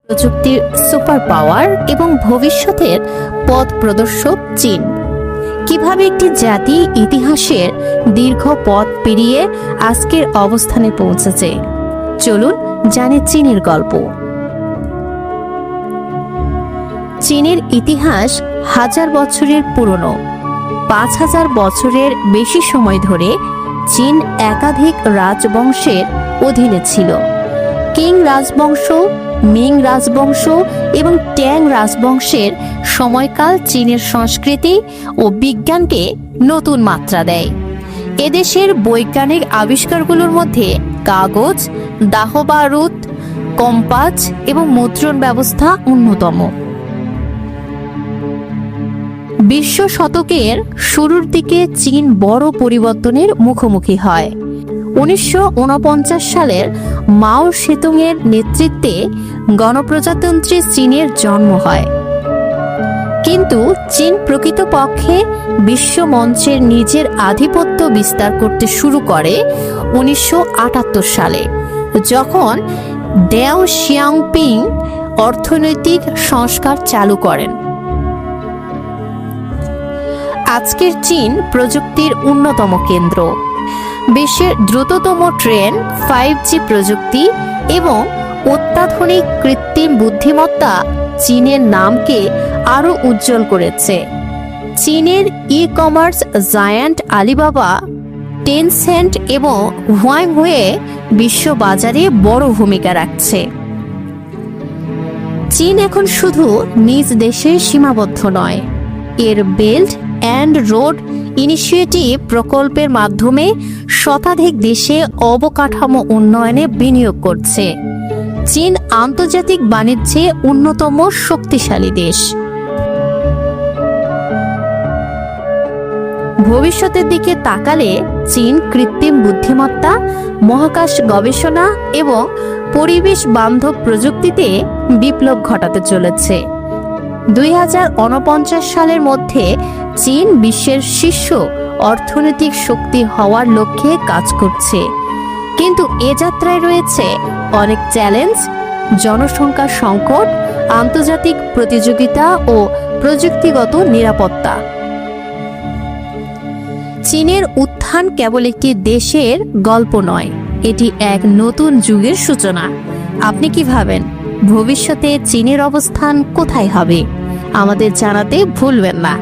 প্রযুক্তির super power এবং ভবিষ্যতের পথ প্রদর্শক চীন কিভাবে একটি জাতি ইতিহাসের দীর্ঘ পথ পেরিয়ে আজকের অবস্থানে পৌঁছেছে। চলুন জানি চীনের গল্প। চীনের ইতিহাস হাজার বছরের পুরনো। ৫,০০০ বছরের বেশি সময় ধরে চীন একাধিক রাজবংশের অধীনে ছিল। কিং রাজবংশ, মিং রাজবংশ এবং ট্যাং রাজবংশের সময়কাল চীনের সংস্কৃতি ও বিজ্ঞানকে নতুন মাত্রা দেয়। এদেশের বৈজ্ঞানিক আবিষ্কারগুলোর মধ্যে কাগজ, দাহবারুদ, কম্পাস এবং মুদ্রণ ব্যবস্থা অন্যতম। বিশ্ব শতকের শুরুর দিকে চীন বড় পরিবর্তনের মুখোমুখি হয়। ১৯৪৯ সালের মাও সেতুংয়ের নেতৃত্বে গণপ্রজাতন্ত্রী চীনের জন্ম হয়। কিন্তু চীন প্রকৃতপক্ষে বিশ্ব মঞ্চের নিজের আধিপত্য বিস্তার করতে শুরু করে ১৯৭৮ সালে, যখন দেও শিয়াওপিং অর্থনৈতিক সংস্কার চালু করেন। আজকের চীন প্রযুক্তির অন্যতম কেন্দ্র। বিশ্বের দ্রুততম ট্রেন, 5G প্রযুক্তি এবং অত্যাধুনিক কৃত্রিম বুদ্ধিমত্তা চীনের নামকে আরও উজ্জ্বল করেছে। চীনের ই-কমার্স জায়ান্ট আলিবাবা, টেনসেন্ট এবং হুয়াংহুয়ে বিশ্ব বাজারে বড় ভূমিকা রাখছে। চীন এখন শুধু নিজ দেশে সীমাবদ্ধ নয়, এর বেল্ট অ্যান্ড রোড ইনিশিয়েটিভ প্রকল্পের মাধ্যমে শতাধিক দেশে অবকাঠামো উন্নয়নে বিনিয়োগ করছে। চীন আন্তর্জাতিক বাণিজ্যে অন্যতম শক্তিশালী দেশ। ভবিষ্যতের দিকে তাকালে চীন কৃত্রিম বুদ্ধিমত্তা, মহাকাশ গবেষণা এবং পরিবেশ বান্ধব প্রযুক্তিতে বিপ্লব ঘটাতে চলেছে। ২০৪৯ সালের মধ্যে চীন বিশ্বের শীর্ষ অর্থনৈতিক শক্তি হওয়ার লক্ষ্যে কাজ করছে। কিন্তু এ যাত্রায় রয়েছে অনেক চ্যালেঞ্জ: জনসংখ্যা সংকট, আন্তর্জাতিক প্রতিযোগিতা ও প্রযুক্তিগত নিরাপত্তা। চীনের উত্থান কেবল একটি দেশের গল্প নয়, এটি এক নতুন যুগের সূচনা। আপনি কি ভাবেন, ভবিষ্যতে চীনের অবস্থান কোথায় হবে? আমাদের জানাতে ভুলবেন না।